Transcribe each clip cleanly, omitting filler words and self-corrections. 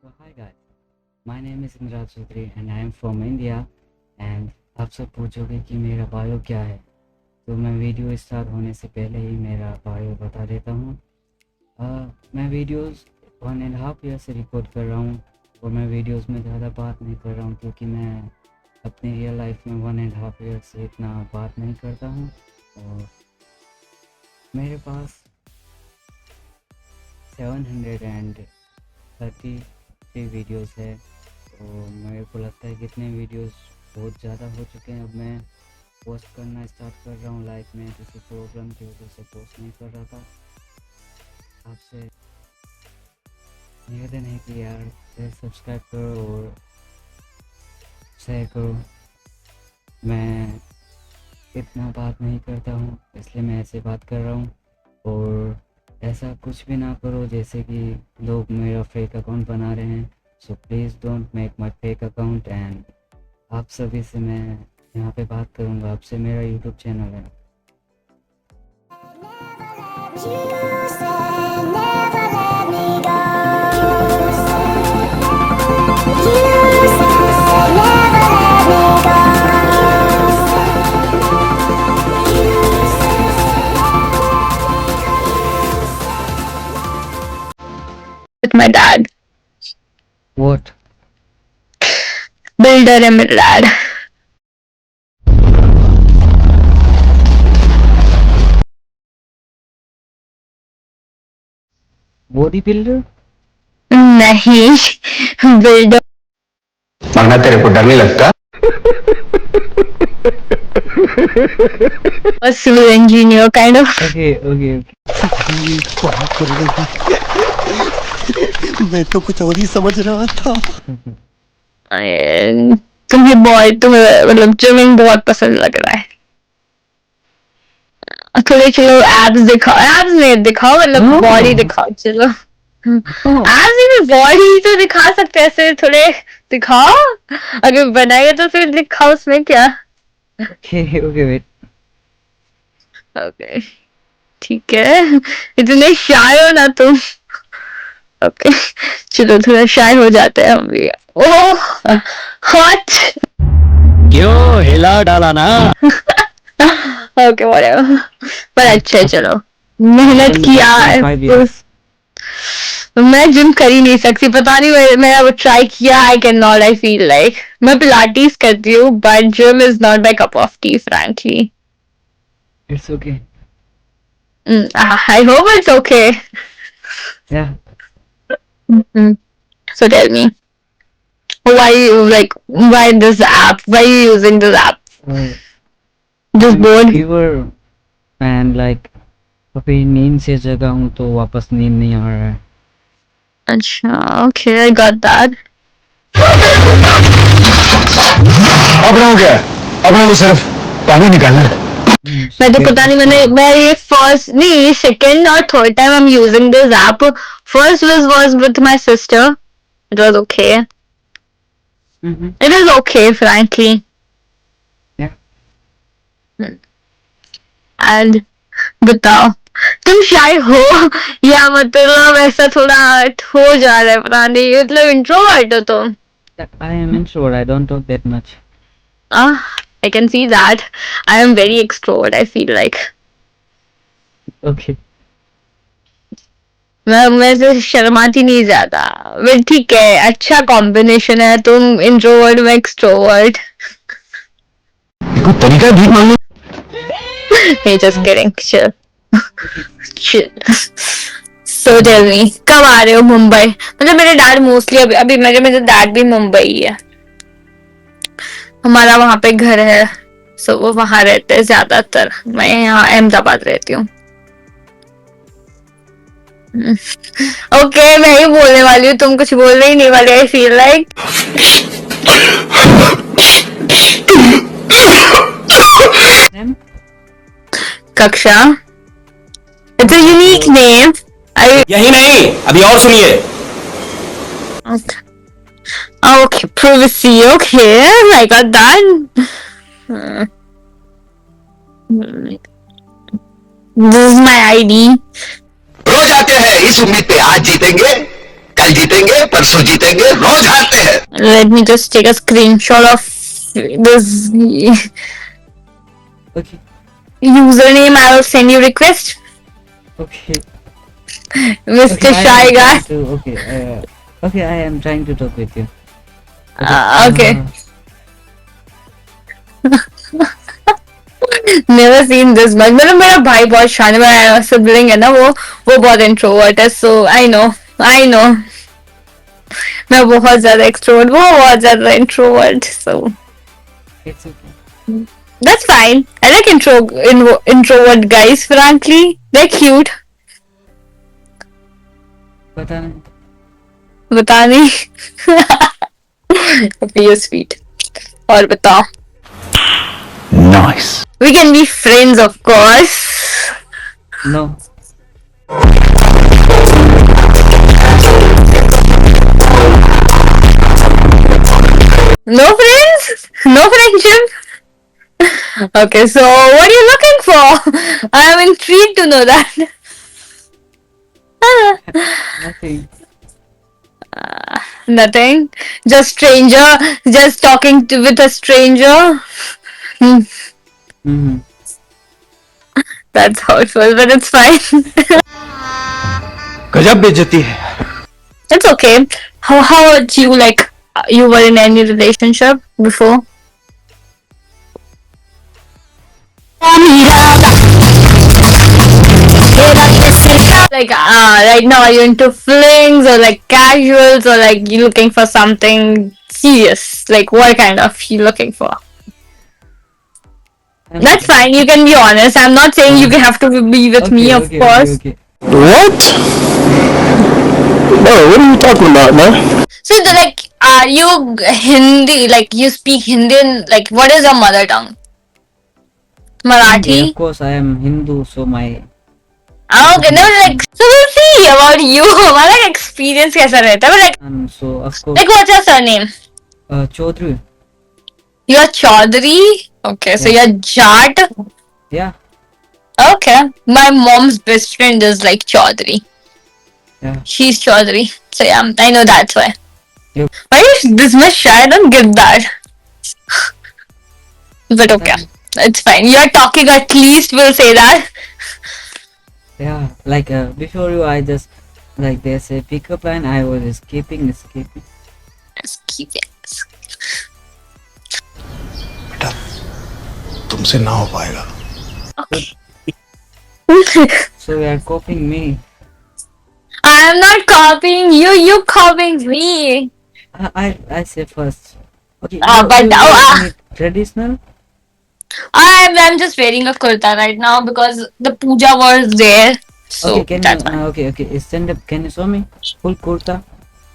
So hi guys, my name is Imran Chaudhary and I am from India and आप सब पूछोगे कि मेरा बायो क्या है। तो मैं वीडियो स्टार्ट होने से पहले ही मेरा बायो बता देता हूँ। मैं वीडियोस 1.5 ईयर से रिकॉर्ड कर रहा हूँ और मैं वीडियोस में ज़्यादा बात नहीं कर रहा हूँ क्योंकि मैं अपने रियल लाइफ में 1.5 ईयर से इतना बात नहीं करता हूँ। और मेरे पास 733 वीडियोस है। तो मेरे को लगता है कि इतने वीडियोस बहुत ज़्यादा हो चुके हैं। अब मैं पोस्ट करना स्टार्ट कर रहा हूँ। लाइफ में किसी प्रॉब्लम की वजह से पोस्ट नहीं कर रहा था। आपसे निवेदन है कि यार सब्सक्राइब करो और शेयर करो। मैं इतना बात नहीं करता हूँ इसलिए मैं ऐसे बात कर रहा हूँ। और ऐसा कुछ भी ना करो जैसे कि लोग मेरा फेक अकाउंट बना रहे हैं। So please don't make my fake account and आप सभी से मैं यहाँ पे बात करूँगा। आपसे मेरा यूट्यूब चैनल है। With my dad. What? Builder and my dad. Body builder? नहीं, builder. मरना तेरे को डर नहीं लगता? A civil engineer kind of. Okay okay मैं तो कुछ और ही समझ रहा था। तुम्हें मतलब जिमिंग बहुत पसंद लग रहा है। थोड़े चलो एब्स दिखाओ, एब्स नहीं दिखाओ मतलब बॉडी दिखाओ। चलो एब्स नहीं, बॉडी तो दिखा सकते हैं, ऐसे थोड़े दिखाओ। अगर बनाएगा तो फिर दिखाओ, उसमें क्या। Okay okay wait. ओके ठीक है, इतने शाय हो ना तुम। ओके चलो थोड़ा शाय हो जाते हैं हम भी। ओह हॉट। क्यों हिला डाला ना? ओके व्हाटएवर, पर अच्छा है, चलो मेहनत किया है। मैं जिम कर ही नहीं सकती, पता नहीं, मैं वो ट्राई किया। I can not, I feel like मैं पिलाटीज करती हूँ but gym is not my cup of T frankly. It's okay. I hope it's okay. या So tell me, why this app? Why are you using this app? Just bored? Fever and like अभी नींद से जगा हूँ तो वापस नींद नहीं आ रहा है। अच्छा okay, I got that. अब हो गया, अब तो सिर्फ पानी निकालना है। मैं तो पता नहीं, मैं ये फर्स्ट नहीं, सेकंड और third time I am using this app. First was with my sister. It was okay. It is okay frankly. Yeah. And बताओ, तुम शाय हो या मतलब ऐसा थोड़ा हो जा रहा है, पता नहीं, मतलब इंट्रोवर्ट हो तुम? I am introvert. I don't talk that much. I can see that. I am very extrovert, I feel like. Okay. मैं तो शर्माती नहीं ज्यादा। बट ठीक है, अच्छा कॉम्बिनेशन है, तुम इंट्रोवर्ट मैं एक्सट्रोवर्ट। कोई तरीका भीख मांगने? Hey, just kidding. Chill. Chill. So tell me, कब आ रहे हो मुंबई? मतलब मेरे डैड मोस्टली अभी मेरे डैड भी मुंबई ही है। हमारा वहाँ पे घर है, सो वो वहाँ रहते हैं ज्यादातर। मैं यहाँ अहमदाबाद रहती हूँ। ओके मैं ही बोलने वाली हूँ, तुम कुछ बोलने ही नहीं वाले। आई फील लाइक कक्षा। It's a unique name. यही नहीं, अभी और सुनिए। Okay, privacy. Okay, I got that. This is my ID. रोज आते हैं इस उम्मीद पे आज जीतेंगे, कल जीतेंगे, परसों जीतेंगे, रोज हारते हैं. Let me just take a screenshot of this Okay, username. I will send you request, okay. Mr. Okay, Shy Guy. Okay, I am trying to talk with you. Okay. Never seen this much. मतलब मेरा भाई बहुत शान मेरा sibling है ना, वो बहुत इंट्रोवर्ट है, so I know मैं बहुत ज्यादा एक्सट्रोवर्ट, वो बहुत ज्यादा introvert, so It's okay. that's fine. I like introvert guys, frankly. They're cute. पता नहीं. बता नहीं. Be sweet. और बताओ. Nice. We can be friends, of course. No. No friends? No friendship? Okay, so what are you looking for? I am intrigued to know that. Nothing. Nothing. Just stranger. Just talking with a stranger. Mm-hmm. That's how it was, but it's fine. गजब बेइज्जती है. It's okay. How about you? Like, you were in any relationship before? Like, right now, are you into flings or like casuals, or like you looking for something serious? Like, what kind of you looking for? That's fine. You can be honest. I'm not saying you have to be with me, of course. Okay. What? No, what are you talking about, man? So, like, are you Hindi? Like, you speak Hindi? Like, what is your mother tongue? Marathi? Of course, I am Hindu, so my. Okay, no, like, so we'll see about you. हमारा experience कैसा रहता है? But like, So of course. like, what's your surname? Chaudhary. You're Chaudhary? Okay, so Yeah. you're Jat? Yeah. Okay. My mom's best friend is like Chaudhary. Yeah. She's Chaudhary. So yeah, I know that's why. Yep. Why is this much shy? I don't get that. But okay. It's fine. You're talking, at least we'll say that. Yeah. Like before you, I just like there's a pickup line. I was escaping. Just keep it. तुमसे ना हो पाएगा. So you are copying me. I'm not copying you. You copying me. I say first. Okay. But you traditional. I'm just wearing a kurta right now because the puja was there. So Okay. that's fine. Okay. Stand up. Can you show me full kurta?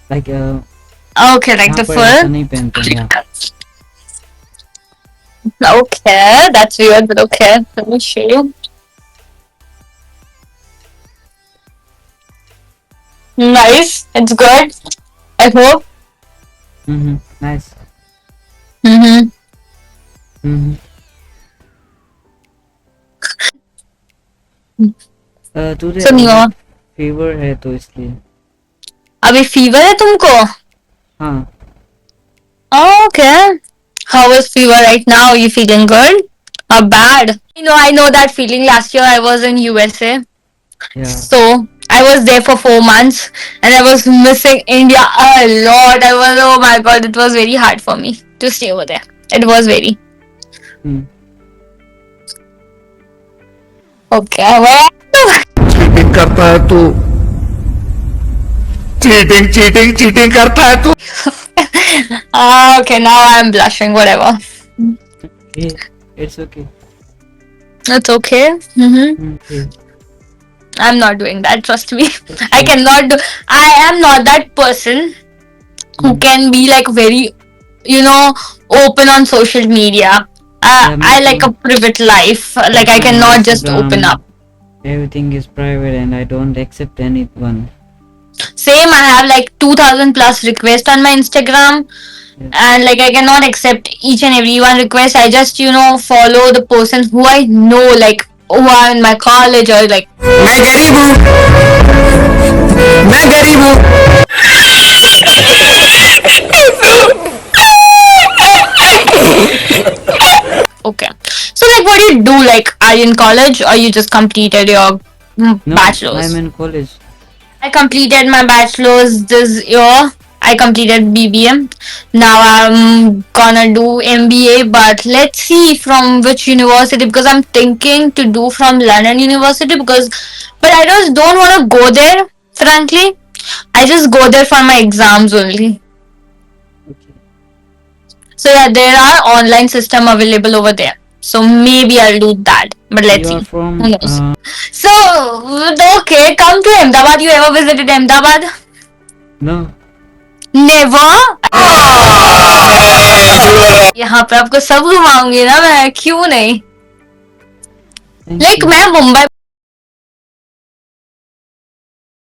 Like Okay, like the यहाँ पर ऐसा full. नहीं पहनते हैं, yeah. Okay, that's weird, but okay. Let me show you. Nice. It's good. I hope. Nice. Today So नहीं fever है तो इसलिए. अभी fever है तुमको? हाँ. Oh, okay. How is fever right now? Are you feeling good or bad? I know that feeling. Last year I was in USA. Yeah. So I was there for 4 months and I was missing India a lot. Oh my god, it was very hard for me to stay over there. It was very. Okay, well. Cheating करता है तू. Cheating करता है तू. Okay, now I'm blushing. Whatever. It's okay. It's okay. Okay. I'm not doing that. Trust me. I cannot do. I am not that person who can be like very, open on social media. I like a private life. Like I cannot just open up. Everything is private and I don't accept anyone. Same, I have like 2,000 plus requests on my Instagram. And like I cannot accept each and every one request. I just, follow the person who I know, like who are in my college or like. मैं गरीब हूँ. like, are you in college or you just completed your No, bachelor's? I'm in college. I completed my bachelor's this year. I completed BBA. Now I'm gonna do MBA, but let's see from which university, because I'm thinking to do from London University, but I just don't want to go there, frankly. I just go there for my exams only. Okay. So yeah, there are online system available over there. So maybe I'll do that. But let's You are see. from Who knows? So okay, come to Ahmedabad. You ever visited Ahmedabad? no. Never. यहाँ पे आपको सब घुमाऊंगी ना मैं, क्यों नहीं? Thank like you. मैं मुंबई